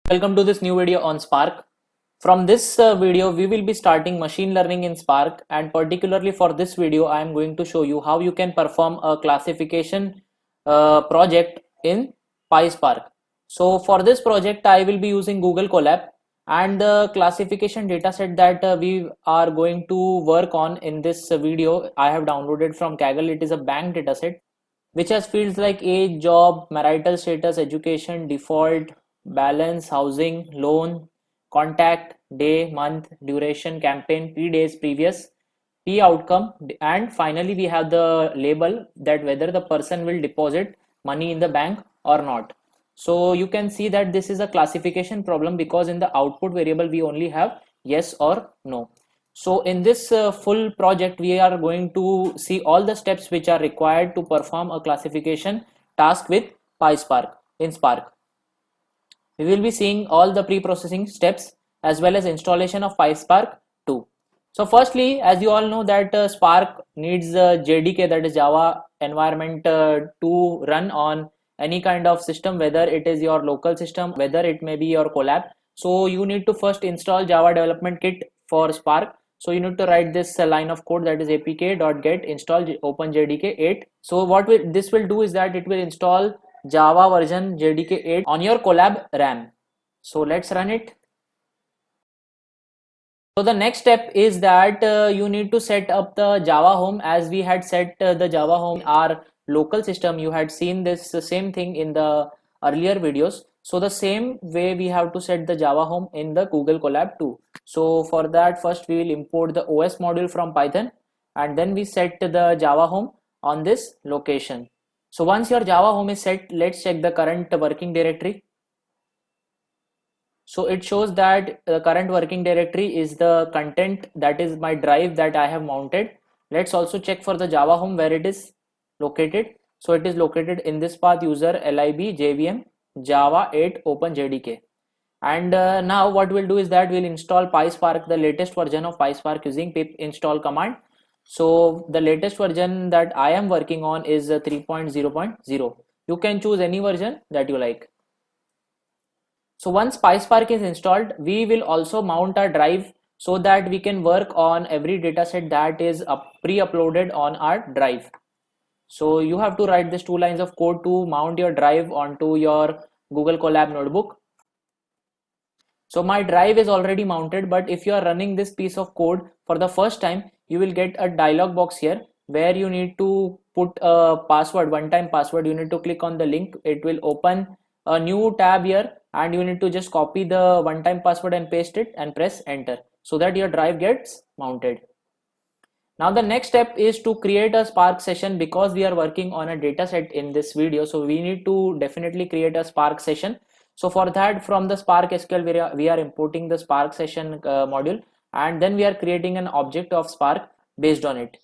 Welcome to this new video on Spark. From this video, we will be starting machine learning in Spark, and particularly for this video, I am going to show you how you can perform a classification project in PySpark. So for this project, I will be using Google Colab, and the classification dataset that we are going to work on in this video, I have downloaded from Kaggle. It is a bank dataset which has fields like age, job, marital status, education, default, balance, housing, loan, contact, day, month, duration, campaign, p-days previous, p outcome, and finally we have the label that whether the person will deposit money in the bank or not. So you can see that this is a classification problem because in the output variable we only have yes or no. So in this full project, we are going to see all the steps which are required to perform a classification task with PySpark in Spark. We will be seeing all the pre-processing steps as well as installation of PySpark 2. So firstly, as you all know that Spark needs JDK, that is Java environment, to run on any kind of system, whether it is your local system, whether it may be your collab. So you need to first install Java development kit for Spark. So you need to write this line of code, that is apk.get install openjdk 8. So what this will do is that it will install Java version JDK 8 on your Colab RAM. So let's run it. So the next step is that you need to set up the Java home, as we had set the Java home in our local system. You had seen this same thing in the earlier videos. So the same way we have to set the Java home in the Google Colab too. So for that, first we will import the OS module from Python, and then we set the Java home on this location. So once your Java home is set, let's check the current working directory. So it shows that the current working directory is the content, that is my drive that I have mounted. Let's also check for the Java home where it is located. So it is located in this path, user lib jvm java 8 openjdk. And now what we'll do is that we'll install PySpark, the latest version of PySpark, using pip install command. So the latest version that I am working on is 3.0.0. You can choose any version that you like. So once PySpark is installed, we will also mount our drive so that we can work on every dataset that is pre-uploaded on our drive. So you have to write these 2 lines of code to mount your drive onto your Google Colab notebook. So my drive is already mounted, but if you are running this piece of code for the first time, you will get a dialog box here where you need to put a password, one-time password. You need to click on the link. It will open a new tab here, and you need to just copy the one-time password and paste it and press enter so that your drive gets mounted. Now the next step is to create a Spark session, because we are working on a data set in this video. So we need to definitely create a Spark session. So for that, from the Spark SQL, we are importing the Spark session module, and then we are creating an object of Spark based on it.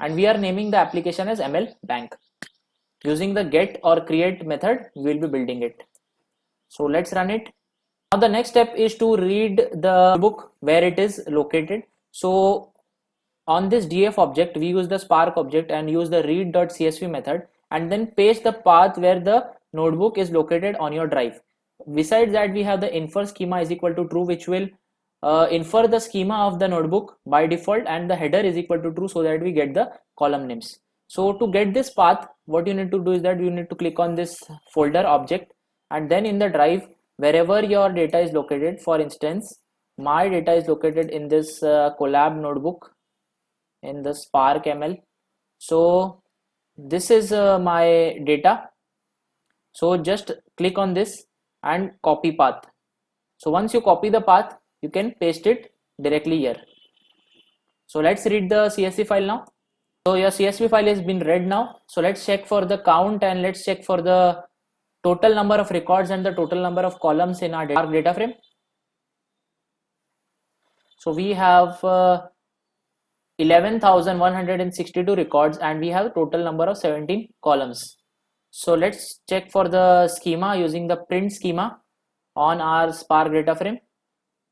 And we are naming the application as ML Bank. Using the get or create method, we will be building it. So let's run it. Now the next step is to read the book where it is located. So on this df object, we use the Spark object and use the read.csv method, and then paste the path where the notebook is located on your drive. Besides that, we have the infer schema is equal to true, which will infer the schema of the notebook by default, and the header is equal to true so that we get the column names. So to get this path, what you need to do is that you need to click on this folder object, and then in the drive, wherever your data is located, for instance, my data is located in this Colab notebook in the Spark ML. So this is my data. So just click on this and copy path. So once you copy the path, you can paste it directly here. So let's read the CSV file now. So your CSV file has been read now. So let's check for the count, and let's check for the total number of records and the total number of columns in our data frame. So we have 11,162 records, and we have total number of 17 columns. So let's check for the schema using the print schema on our Spark data frame.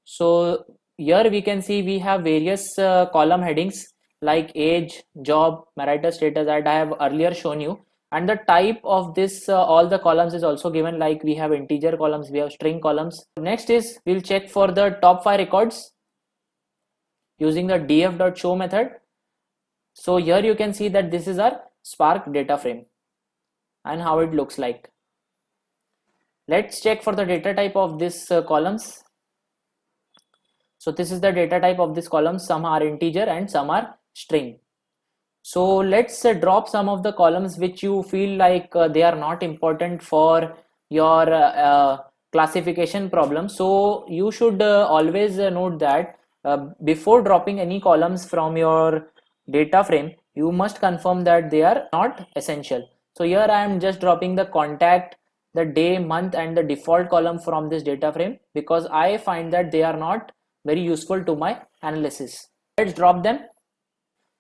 So here we can see we have various column headings like age, job, marital status that I have earlier shown you. And the type of this all the columns is also given, like we have integer columns, we have string columns. Next is we'll check for the top 5 records using the df.show method. So here you can see that this is our Spark data frame and how it looks like. Let's check for the data type of this columns. So this is the data type of this column. Some are integer and some are string. So let's drop some of the columns which you feel like they are not important for your classification problem. So you should always note that before dropping any columns from your data frame, you must confirm that they are not essential. So here I am just dropping the contact, the day, month and the default column from this data frame because I find that they are not very useful to my analysis. Let's drop them.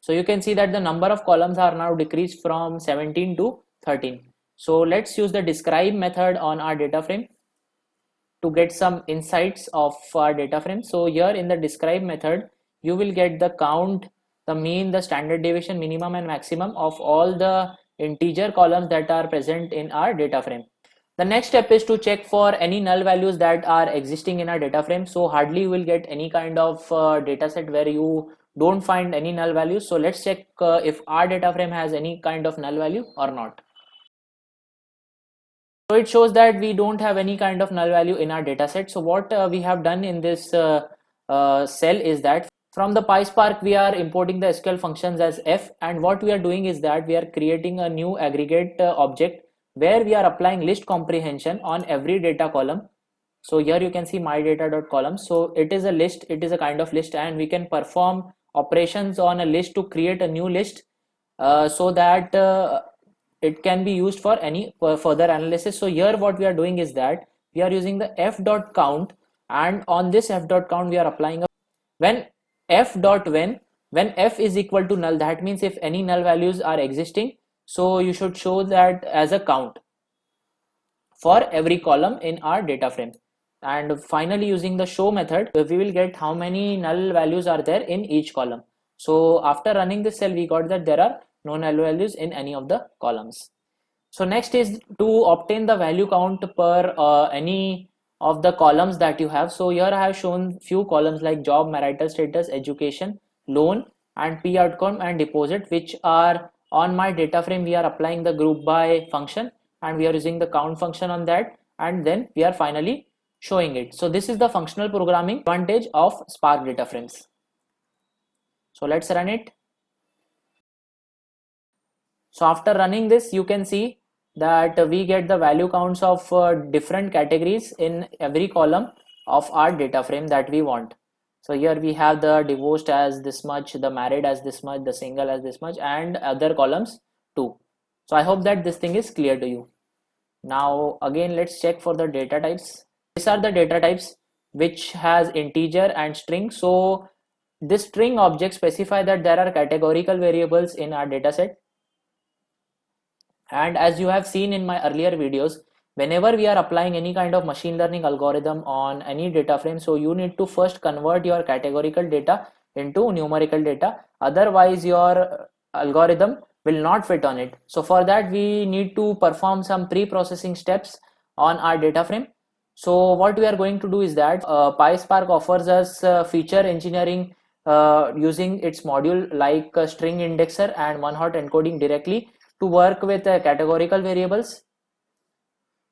So you can see that the number of columns are now decreased from 17 to 13. So let's use the describe method on our data frame to get some insights of our data frame. So here in the describe method, you will get the count, the mean, the standard deviation, minimum and maximum of all the integer columns that are present in our data frame. The next step is to check for any null values that are existing in our data frame. So hardly you will get any kind of data set where you don't find any null values. So let's check if our data frame has any kind of null value or not. So it shows that we don't have any kind of null value in our data set. So what we have done in this cell is that from the PySpark we are importing the SQL functions as f, and what we are doing is that we are creating a new aggregate object where we are applying list comprehension on every data column. So here you can see my data.column. So it is a list, it is a kind of list, and we can perform operations on a list to create a new list so that it can be used for any further analysis. So here what we are doing is that we are using the f.count, and on this f.count we are applying a when f is equal to null, that means if any null values are existing, so you should show that as a count for every column in our data frame. And finally, using the show method, we will get how many null values are there in each column. So after running this cell, we got that there are no null values in any of the columns. So next is to obtain the value count per any of the columns that you have. So here I have shown few columns like job, marital status, education, loan, and P outcome and deposit, which are on my data frame. We are applying the group by function and we are using the count function on that, and then we are finally showing it. So this is the functional programming advantage of Spark data frames. So let's run it. So after running this, you can see that we get the value counts of different categories in every column of our data frame that we want. So here we have the divorced as this much, the married as this much, the single as this much, and other columns too. So I hope that this thing is clear to you. Now again, let's check for the data types. These are the data types which has integer and string. So this string object specify that there are categorical variables in our data set. And as you have seen in my earlier videos, whenever we are applying any kind of machine learning algorithm on any data frame, so you need to first convert your categorical data into numerical data. Otherwise, your algorithm will not fit on it. So for that, we need to perform some pre-processing steps on our data frame. So what we are going to do is that PySpark offers us feature engineering using its module like string indexer and one-hot encoding directly to work with categorical variables.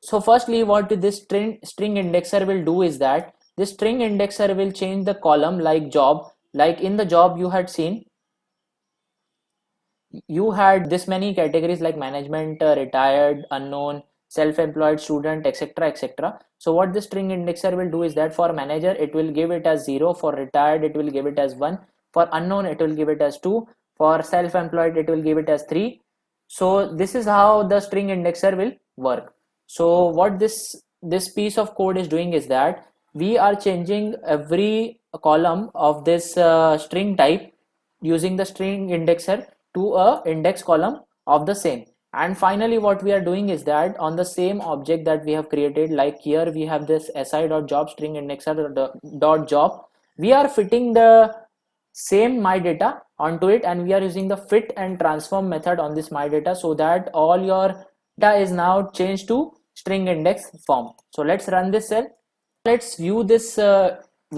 So firstly, what this string indexer will do is that this string indexer will change the column like job. Like in the job you had seen, you had this many categories like management, retired, unknown, self-employed, student, etc, etc. So what the string indexer will do is that for manager it will give it as 0, for retired it will give it as 1, for unknown it will give it as 2, for self-employed it will give it as 3. So this is how the string indexer will work. So what this piece of code is doing is that we are changing every column of this string type using the string indexer to a index column of the same. And finally what we are doing is that on the same object that we have created, like here we have this si.job string indexer dot job, we are fitting the same my data onto it, and we are using the fit and transform method on this my data, so that all your data is now changed to string index form. So let's run this cell. Let's view this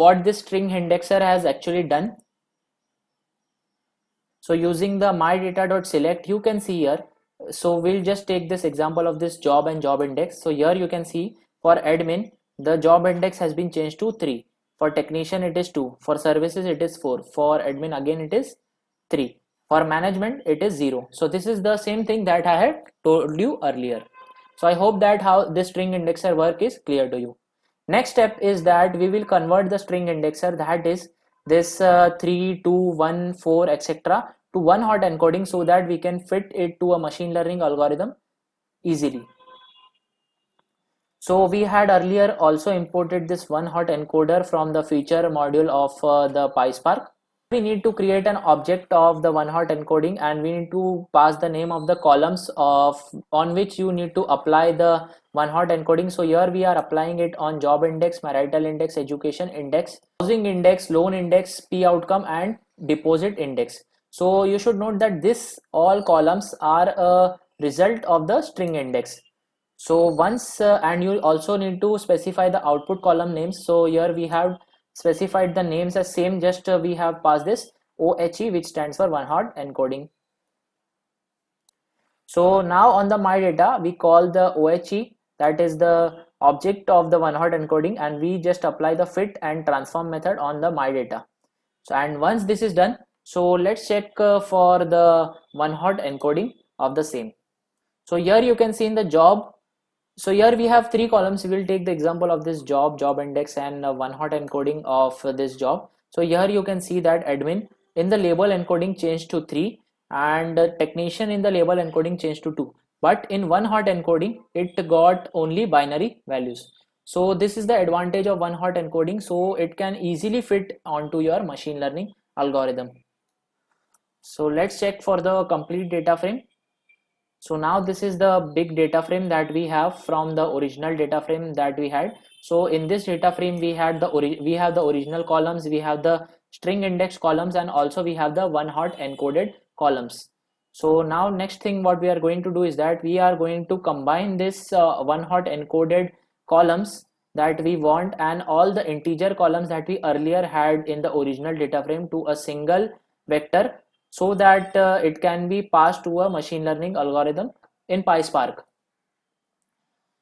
what this string indexer has actually done. So using the my data.select, you can see here. So we'll just take this example of this job and job index. So here you can see for admin, the job index has been changed to 3. For technician it is 2. For services it is 4. For admin again it is 3. For management it is 0. So this is the same thing that I had told you earlier. So I hope that how this string indexer work is clear to you. Next step is that we will convert the string indexer, that is this 3, 2, 1, 4, etc. to one hot encoding, so that we can fit it to a machine learning algorithm easily. So we had earlier also imported this one hot encoder from the feature module of the PySpark. We need to create an object of the one hot encoding, and we need to pass the name of the columns of on which you need to apply the one hot encoding. So here we are applying it on job index, marital index, education index, housing index, loan index, P outcome, and deposit index. So you should note that this all columns are a result of the string index. So once and you also need to specify the output column names. So here we have specified the names as same, just we have passed this OHE, which stands for one hot encoding. So now on the my data we call the OHE, that is the object of the one hot encoding, and we just apply the fit and transform method on the my data. So and once this is done, so let's check for the one hot encoding of the same. So here you can see in the job. So here we have 3 columns. We will take the example of this job, job index, and one hot encoding of this job. So here you can see that admin in the label encoding changed to 3, and technician in the label encoding changed to 2. But in one hot encoding, it got only binary values. So this is the advantage of one hot encoding. So it can easily fit onto your machine learning algorithm. So let's check for the complete data frame. So now this is the big data frame that we have from the original data frame that we had. So in this data frame we have the original columns, we have the string index columns, and also we have the one hot encoded columns. So now next thing what we are going to do is that we are going to combine this one hot encoded columns that we want and all the integer columns that we earlier had in the original data frame to a single vector, so that it can be passed to a machine learning algorithm in PySpark.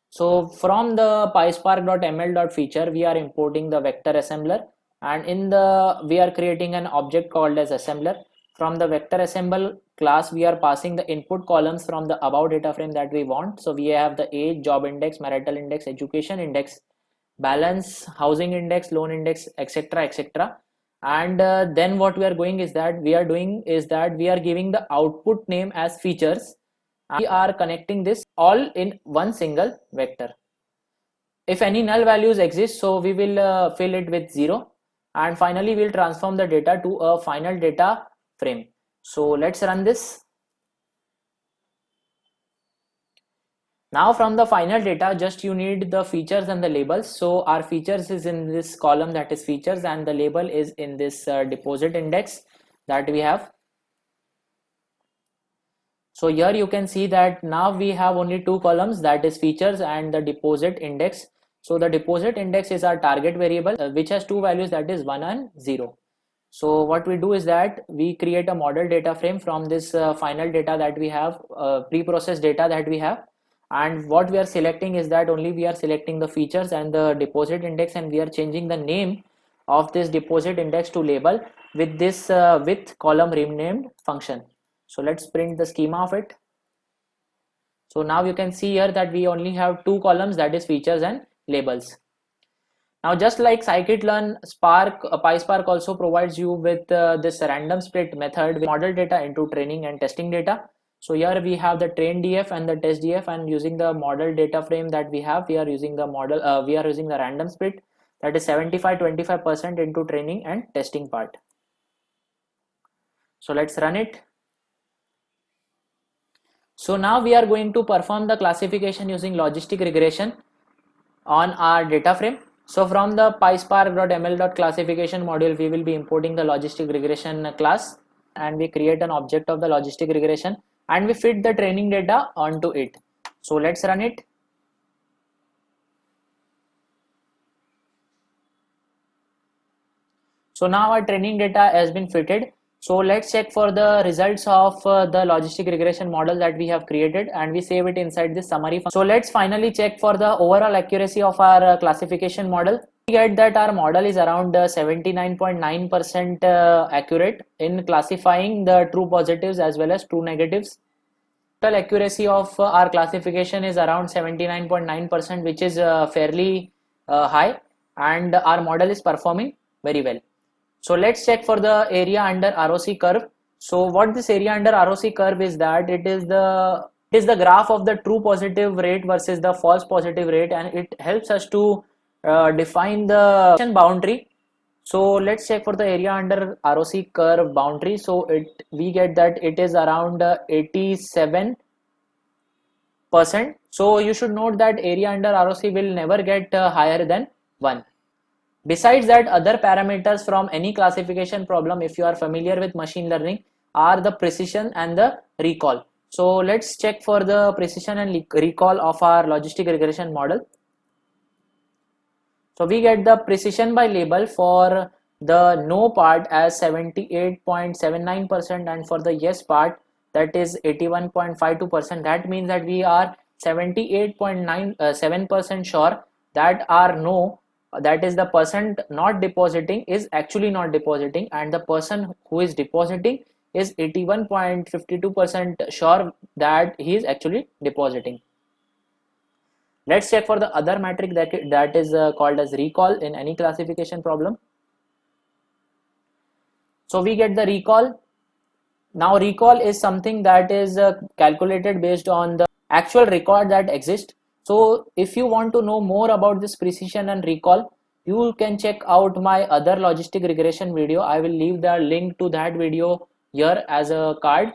So from the PySpark.ml.feature we are importing the vector assembler, and in the we are creating an object called as assembler. From the vector assemble class we are passing the input columns from the above data frame that we want. So we have the age, job index, marital index, education index, balance, housing index, loan index, etc, etc. And then what we are going is that we are doing is that we are giving the output name as features, and we are connecting this all in one single vector. If any null values exist, so we will fill it with 0, and finally we'll transform the data to a final data frame. So let's run this. Now from the final data, just you need the features and the labels. So our features is in this column, that is features, and the label is in this deposit index that we have. So here you can see that now we have only 2 columns, that is features and the deposit index. So the deposit index is our target variable which has 2 values, that is 1 and 0. So what we do is that we create a model data frame from this final data that we have, pre-processed data that we have. And what we are selecting is that only we are selecting the features and the deposit index, and we are changing the name of this deposit index to label with this with column renamed function. So let's print the schema of it. So now you can see here that we only have 2 columns, that is features and labels. Now just like scikit-learn, PySpark also provides you with this random split method with model data into training and testing data. So here we have the train DF and the test DF, and using the model data frame that we have, we are using the model we are using the random split, that is 75-25% into training and testing part. So let's run it. So now we are going to perform the classification using logistic regression on our data frame. So from the PySpark.ml.classification module we will be importing the logistic regression class. and we create an object of the logistic regression and we fit the training data onto it. So let's run it. So now our training data has been fitted. So let's check for the results of the logistic regression model that we have created, and we save it inside this summary function. So let's finally check for the overall accuracy of our classification model. We get that our model is around 79.9% accurate in classifying the true positives as well as true negatives. Total accuracy of our classification is around 79.9%, which is fairly high, and our model is performing very well. So let's check for the area under ROC curve. So what this area under ROC curve is that it is the graph of the true positive rate versus the false positive rate, and it helps us to define the boundary. So let's check for the area under ROC curve boundary. So we get that it is around 87%. So you should note that area under ROC will never get higher than 1. Besides that, other parameters from any classification problem, if you are familiar with machine learning, are the precision and the recall. So let's check for the precision and recall of our logistic regression model. So we get the precision by label for the no part as 78.79% and for the yes part that is 81.52%. That means that we are 78.97% sure that our no, that is the percent not depositing, is actually not depositing, and the person who is depositing is 81.52% sure that he is actually depositing. Let's check for the other metric that is called as recall in any classification problem. So we get the recall. Now recall is something that is calculated based on the actual record that exists. So if you want to know more about this precision and recall, you can check out my other logistic regression video. I will leave the link to that video here as a card.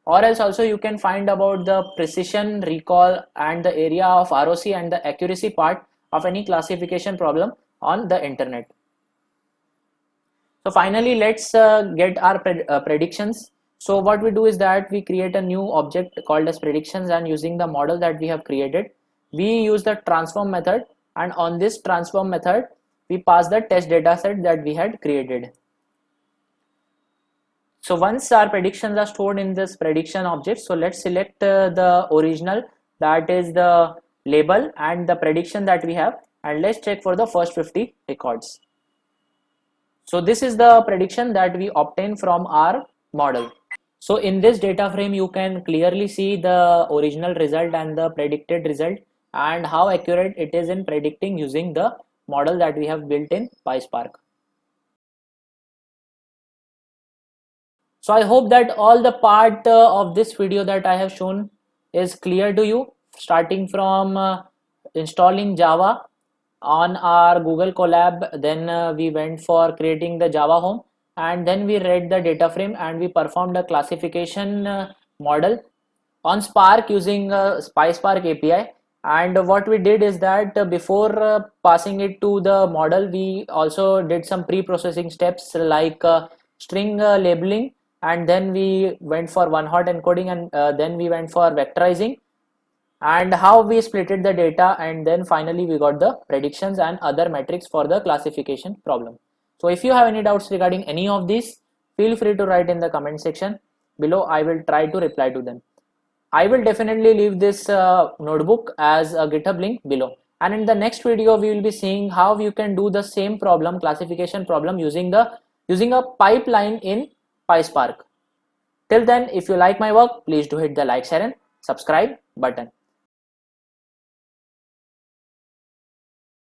Or else also you can find about the precision, recall and the area of ROC and the accuracy part of any classification problem on the internet. So finally, let's get our predictions. So what we do is that we create a new object called as predictions, and using the model that we have created, we use the transform method, and on this transform method we pass the test data set that we had created. So once our predictions are stored in this prediction object, so let's select the original, that is the label and the prediction that we have, and let's check for the first 50 records. So this is the prediction that we obtain from our model. So in this data frame you can clearly see the original result and the predicted result and how accurate it is in predicting using the model that we have built in PySpark. So I hope that all the part of this video that I have shown is clear to you, starting from installing Java on our Google Colab, then we went for creating the Java home, and then we read the data frame and we performed a classification model on Spark using PySpark API. And what we did is that before passing it to the model, we also did some pre-processing steps like string labeling, and then we went for one-hot encoding, and then we went for vectorizing, and how we splitted the data, and then finally we got the predictions and other metrics for the classification problem. So if you have any doubts regarding any of these, feel free to write in the comment section below. I will try to reply to them. I will definitely leave this notebook as a GitHub link below, and in the next video we will be seeing how you can do the same problem, classification problem, using a pipeline in PySpark. Till then, if you like my work, please do hit the like, share and subscribe button.